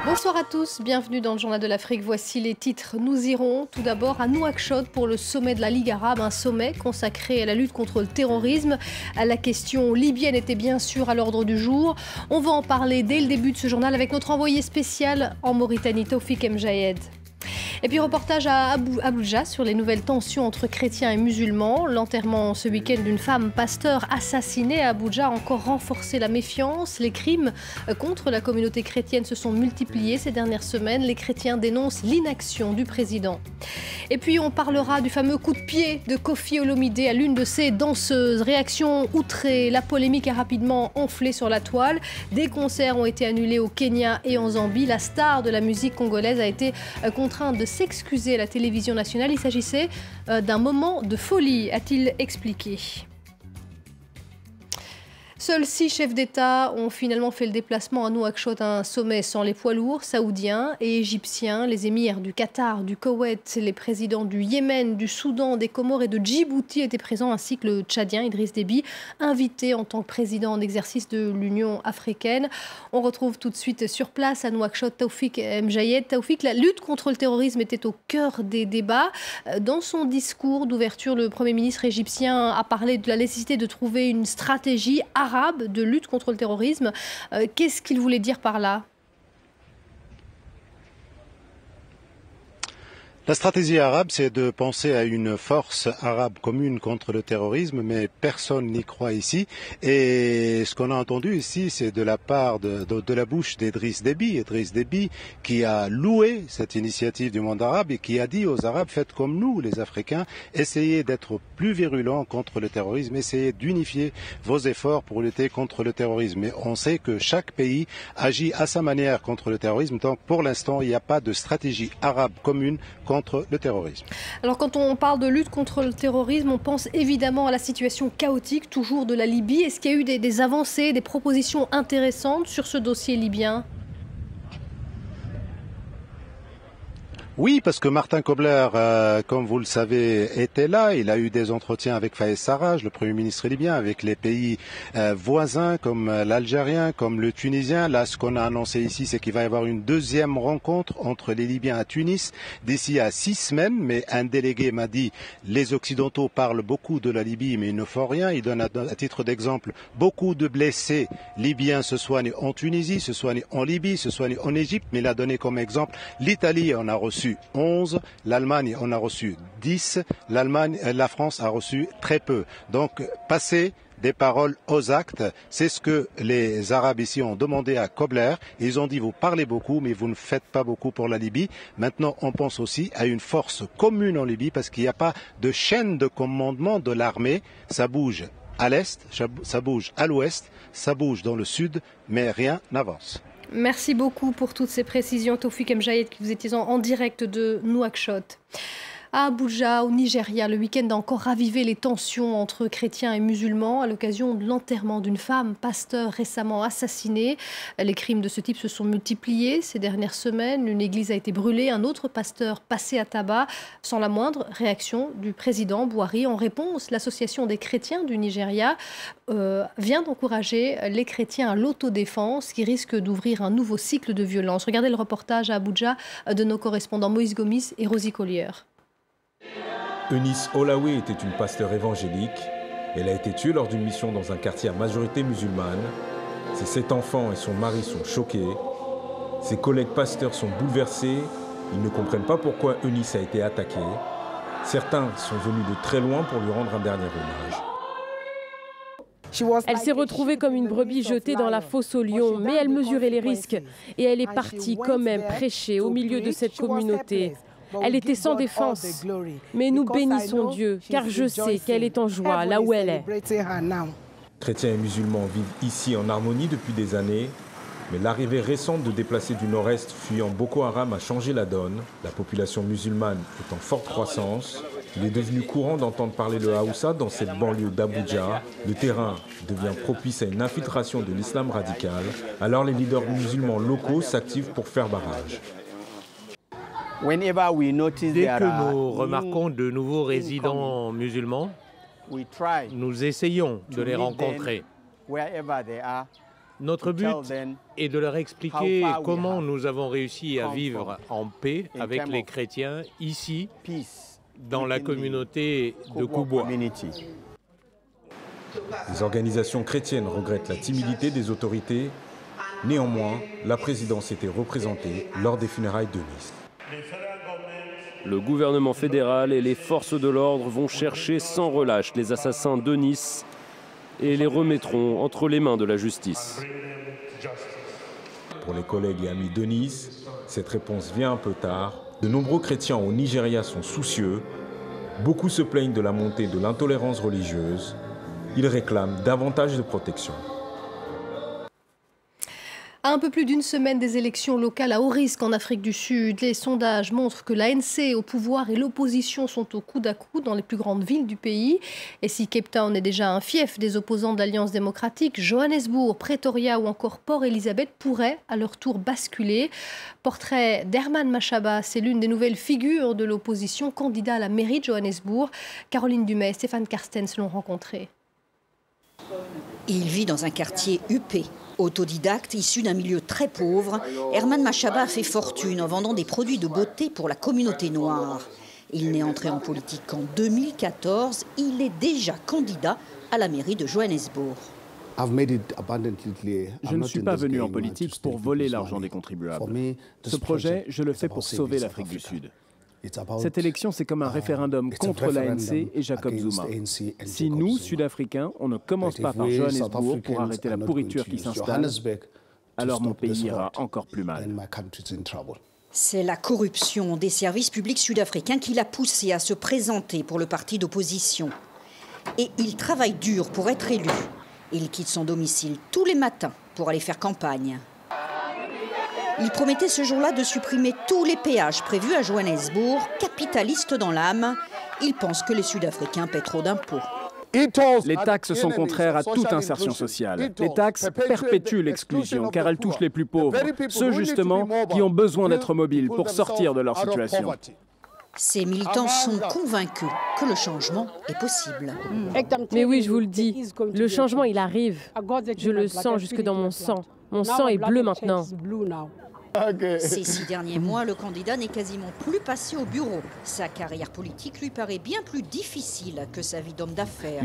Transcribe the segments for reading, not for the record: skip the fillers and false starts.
Bonsoir à tous, bienvenue dans le Journal de l'Afrique. Voici les titres. Nous irons tout d'abord à Nouakchott pour le sommet de la Ligue arabe, un sommet consacré à la lutte contre le terrorisme. La question libyenne était bien sûr à l'ordre du jour. On va en parler dès le début de ce journal avec notre envoyé spécial en Mauritanie, Taoufik Mjayed. Et puis reportage à Abuja sur les nouvelles tensions entre chrétiens et musulmans. L'enterrement ce week-end d'une femme pasteur assassinée à Abuja a encore renforcé la méfiance. Les crimes contre la communauté chrétienne se sont multipliés ces dernières semaines. Les chrétiens dénoncent l'inaction du président. Et puis on parlera du fameux coup de pied de Koffi Olomide à l'une de ses danseuses. Réaction outrée, la polémique a rapidement enflé sur la toile. Des concerts ont été annulés au Kenya et en Zambie. La star de la musique congolaise a été contrainte de s'excuser à la télévision nationale. Il s'agissait d'un moment de folie, a-t-il expliqué. Seuls 6 chefs d'État ont finalement fait le déplacement à Nouakchott, un sommet sans les poids lourds saoudiens et égyptiens. Les émirs du Qatar, du Koweït, les présidents du Yémen, du Soudan, des Comores et de Djibouti étaient présents, ainsi que le Tchadien Idriss Déby, invité en tant que président en exercice de l'Union africaine. On retrouve tout de suite sur place à Nouakchott Taoufik Mjayed. Taoufik, la lutte contre le terrorisme était au cœur des débats. Dans son discours d'ouverture, le Premier ministre égyptien a parlé de la nécessité de trouver une stratégie arabe de lutte contre le terrorisme. Qu'est-ce qu'il voulait dire par là ? La stratégie arabe, c'est de penser à une force arabe commune contre le terrorisme, mais personne n'y croit ici. Et ce qu'on a entendu ici, c'est de la part de la bouche d'Idriss Déby, qui a loué cette initiative du monde arabe et qui a dit aux Arabes, faites comme nous, les Africains, essayez d'être plus virulents contre le terrorisme, essayez d'unifier vos efforts pour lutter contre le terrorisme. Mais on sait que chaque pays agit à sa manière contre le terrorisme, donc pour l'instant, il n'y a pas de stratégie arabe commune contre le terrorisme. Alors quand on parle de lutte contre le terrorisme, on pense évidemment à la situation chaotique toujours de la Libye. Est-ce qu'il y a eu des avancées, des propositions intéressantes sur ce dossier libyen ? Oui, parce que Martin Kobler, comme vous le savez, était là. Il a eu des entretiens avec Fayez Sarraj, le Premier ministre libyen, avec les pays voisins comme l'Algérien, comme le Tunisien. Là, ce qu'on a annoncé ici, c'est qu'il va y avoir une deuxième rencontre entre les Libyens à Tunis d'ici à 6 semaines. Mais un délégué m'a dit, les Occidentaux parlent beaucoup de la Libye, mais ils ne font rien. Il donne à titre d'exemple, beaucoup de blessés libyens se soignent en Tunisie, se soignent en Libye, se soignent en Égypte. Mais il a donné comme exemple l'Italie en a reçu 11, l'Allemagne en a reçu 10, la France a reçu très peu. Donc, passer des paroles aux actes, c'est ce que les Arabes ici ont demandé à Kobler. Ils ont dit, vous parlez beaucoup, mais vous ne faites pas beaucoup pour la Libye. Maintenant, on pense aussi à une force commune en Libye, parce qu'il n'y a pas de chaîne de commandement de l'armée. Ça bouge à l'est, ça bouge à l'ouest, ça bouge dans le sud, mais rien n'avance. Merci beaucoup pour toutes ces précisions, Taoufik Mjayed, qui vous étiez en direct de Nouakchott. À Abuja, au Nigeria, le week-end a encore ravivé les tensions entre chrétiens et musulmans à l'occasion de l'enterrement d'une femme pasteur récemment assassinée. Les crimes de ce type se sont multipliés ces dernières semaines. Une église a été brûlée, un autre pasteur passé à tabac, sans la moindre réaction du président Buhari. En réponse, l'association des chrétiens du Nigeria vient d'encourager les chrétiens à l'autodéfense qui risque d'ouvrir un nouveau cycle de violence. Regardez le reportage à Abuja de nos correspondants Moïse Gomis et Rosie Collier. Eunice Olawe était une pasteure évangélique. Elle a été tuée lors d'une mission dans un quartier à majorité musulmane. Ses 7 enfants et son mari sont choqués. Ses collègues pasteurs sont bouleversés. Ils ne comprennent pas pourquoi Eunice a été attaquée. Certains sont venus de très loin pour lui rendre un dernier hommage. Elle s'est retrouvée comme une brebis jetée dans la fosse aux lions, mais elle mesurait les risques et elle est partie quand même prêcher au milieu de cette communauté. Elle était sans défense, mais nous bénissons Dieu, car je sais qu'elle est en joie là où elle est. Chrétiens et musulmans vivent ici en harmonie depuis des années, mais l'arrivée récente de déplacés du nord-est fuyant Boko Haram a changé la donne. La population musulmane est en forte croissance. Il est devenu courant d'entendre parler le Haoussa dans cette banlieue d'Abuja. Le terrain devient propice à une infiltration de l'islam radical. Alors les leaders musulmans locaux s'activent pour faire barrage. Dès que nous remarquons de nouveaux résidents musulmans, nous essayons de les rencontrer. Notre but est de leur expliquer comment nous avons réussi à vivre en paix avec les chrétiens ici, dans la communauté de Kubwa. Les organisations chrétiennes regrettent la timidité des autorités. Néanmoins, la présidence était représentée lors des funérailles de Nice. Le gouvernement fédéral et les forces de l'ordre vont chercher sans relâche les assassins de Nice et les remettront entre les mains de la justice. Pour les collègues et amis de Nice, cette réponse vient un peu tard. De nombreux chrétiens au Nigeria sont soucieux. Beaucoup se plaignent de la montée de l'intolérance religieuse. Ils réclament davantage de protection. À un peu plus d'une semaine des élections locales à haut risque en Afrique du Sud, les sondages montrent que l'ANC au pouvoir et l'opposition sont au coude à coude dans les plus grandes villes du pays. Et si Cape Town est déjà un fief des opposants de l'Alliance démocratique, Johannesburg, Pretoria ou encore Port Elizabeth pourraient à leur tour basculer. Portrait d'Herman Mashaba, c'est l'une des nouvelles figures de l'opposition, candidat à la mairie de Johannesburg. Caroline Dumais et Stéphane Carstens l'ont rencontré. Il vit dans un quartier huppé. Autodidacte, issu d'un milieu très pauvre, Herman Mashaba a fait fortune en vendant des produits de beauté pour la communauté noire. Il n'est entré en politique qu'en 2014. Il est déjà candidat à la mairie de Johannesburg. Je ne suis pas venu en politique pour voler l'argent des contribuables. Ce projet, je le fais pour sauver l'Afrique du Sud. Cette élection, c'est comme un référendum contre l'ANC et Jacob Zuma. Si nous, Sud-Africains, on ne commence pas par Johannesburg pour arrêter la pourriture qui s'installe, alors mon pays ira encore plus mal. C'est la corruption des services publics sud-africains qui l'a poussé à se présenter pour le parti d'opposition. Et il travaille dur pour être élu. Il quitte son domicile tous les matins pour aller faire campagne. Il promettait ce jour-là de supprimer tous les péages prévus à Johannesburg, capitaliste dans l'âme. Il pense que les Sud-Africains paient trop d'impôts. Les taxes sont contraires à toute insertion sociale. Les taxes perpétuent l'exclusion car elles touchent les plus pauvres, ceux justement qui ont besoin d'être mobiles pour sortir de leur situation. Ces militants sont convaincus que le changement est possible. Mais oui, je vous le dis, le changement il arrive. Je le sens jusque dans mon sang. Mon sang est bleu maintenant. Ces 6 derniers mois, le candidat n'est quasiment plus passé au bureau. Sa carrière politique lui paraît bien plus difficile que sa vie d'homme d'affaires.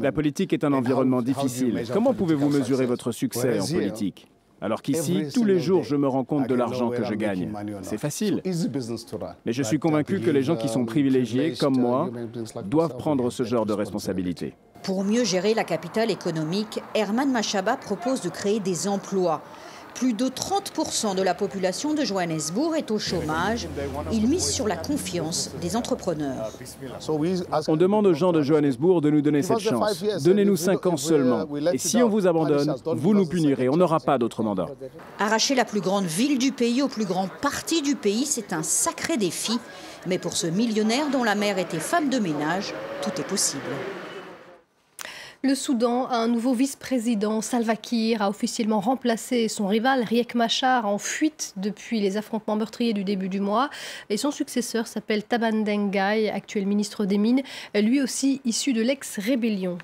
La politique est un environnement difficile. Comment pouvez-vous mesurer votre succès en politique ? Alors qu'ici, tous les jours, je me rends compte de l'argent que je gagne. C'est facile. Mais je suis convaincu que les gens qui sont privilégiés, comme moi, doivent prendre ce genre de responsabilité. Pour mieux gérer la capitale économique, Herman Mashaba propose de créer des emplois. Plus de 30% de la population de Johannesburg est au chômage. Il mise sur la confiance des entrepreneurs. On demande aux gens de Johannesburg de nous donner cette chance. Donnez-nous 5 ans seulement. Et si on vous abandonne, vous nous punirez. On n'aura pas d'autre mandat. Arracher la plus grande ville du pays au plus grand parti du pays, c'est un sacré défi. Mais pour ce millionnaire dont la mère était femme de ménage, tout est possible. Le Soudan a un nouveau vice-président. Salva Kiir a officiellement remplacé son rival Riek Machar en fuite depuis les affrontements meurtriers du début du mois. Et son successeur s'appelle Taban Dengai, actuel ministre des Mines, lui aussi issu de l'ex-rébellion.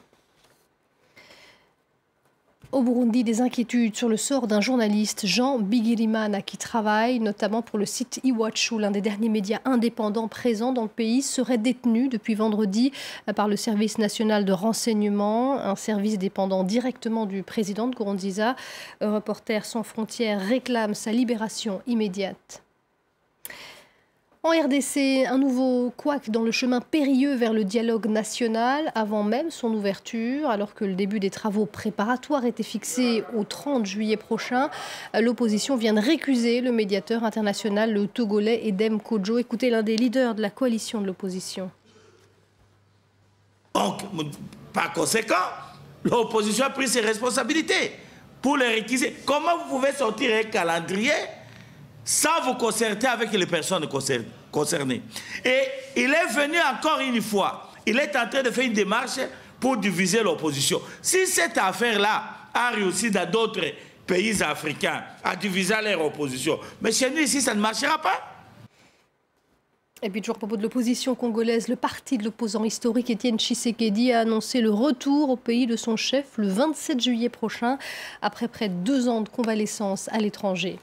Au Burundi, des inquiétudes sur le sort d'un journaliste, Jean Bigirimana, qui travaille notamment pour le site Iwachu, l'un des derniers médias indépendants présents dans le pays, serait détenu depuis vendredi par le service national de renseignement, un service dépendant directement du président de Nkurunziza. Reporters sans frontières réclame sa libération immédiate. En RDC, un nouveau couac dans le chemin périlleux vers le dialogue national avant même son ouverture. Alors que le début des travaux préparatoires était fixé au 30 juillet prochain, l'opposition vient de récuser le médiateur international, le Togolais Edem Kodjo. Écoutez l'un des leaders de la coalition de l'opposition. Donc, par conséquent, l'opposition a pris ses responsabilités pour les réquiser. Comment vous pouvez sortir un calendrier sans vous concerter avec les personnes concernées? Et il est venu encore une fois, il est en train de faire une démarche pour diviser l'opposition. Si cette affaire-là a réussi dans d'autres pays africains à diviser leur opposition, mais chez nous ici, ça ne marchera pas. Et puis toujours à propos de l'opposition congolaise, le parti de l'opposant historique Étienne Tshisekedi a annoncé le retour au pays de son chef le 27 juillet prochain, après près de 2 ans de convalescence à l'étranger.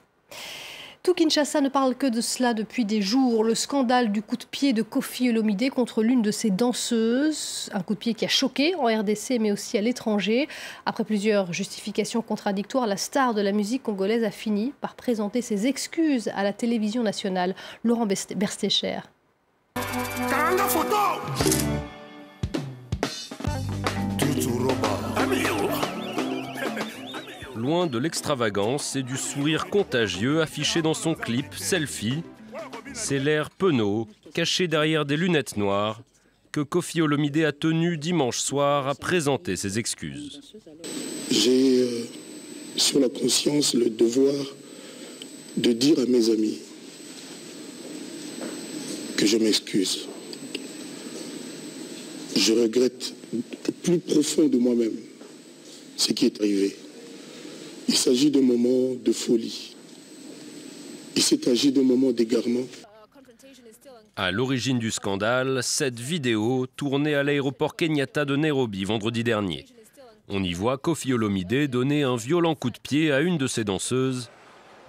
Tout Kinshasa ne parle que de cela depuis des jours. Le scandale du coup de pied de Koffi Olomidé contre l'une de ses danseuses. Un coup de pied qui a choqué en RDC mais aussi à l'étranger. Après plusieurs justifications contradictoires, la star de la musique congolaise a fini par présenter ses excuses à la télévision nationale. Laurent Berstécher. Loin de l'extravagance et du sourire contagieux affiché dans son clip Selfie, c'est l'air penaud, caché derrière des lunettes noires, que Koffi Olomidé a tenu dimanche soir à présenter ses excuses. J'ai sur la conscience le devoir de dire à mes amis que je m'excuse. Je regrette au plus profond de moi-même ce qui est arrivé. Il s'agit de moments de folie. Il s'est agi de moments d'égarement. À l'origine du scandale, cette vidéo tournée à l'aéroport Kenyatta de Nairobi vendredi dernier. On y voit Koffi Olomidé donner un violent coup de pied à une de ses danseuses,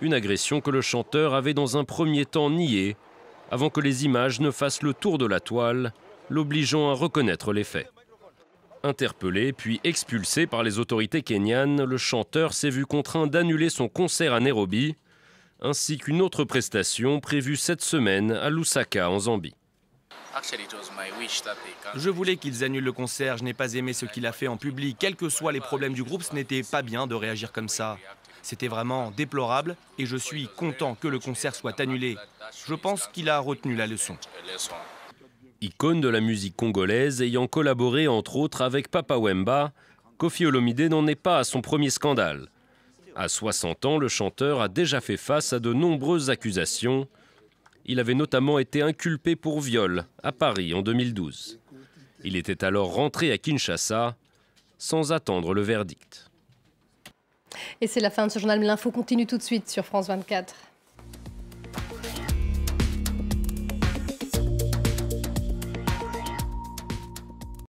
une agression que le chanteur avait dans un premier temps niée, avant que les images ne fassent le tour de la toile, l'obligeant à reconnaître les faits. Interpellé puis expulsé par les autorités kenyanes, le chanteur s'est vu contraint d'annuler son concert à Nairobi, ainsi qu'une autre prestation prévue cette semaine à Lusaka en Zambie. Je voulais qu'ils annulent le concert, je n'ai pas aimé ce qu'il a fait en public. Quels que soient les problèmes du groupe, ce n'était pas bien de réagir comme ça. C'était vraiment déplorable et je suis content que le concert soit annulé. Je pense qu'il a retenu la leçon. Icône de la musique congolaise ayant collaboré entre autres avec Papa Wemba, Koffi Olomidé n'en est pas à son premier scandale. À 60 ans, le chanteur a déjà fait face à de nombreuses accusations. Il avait notamment été inculpé pour viol à Paris en 2012. Il était alors rentré à Kinshasa sans attendre le verdict. Et c'est la fin de ce journal, mais l'info continue tout de suite sur France 24.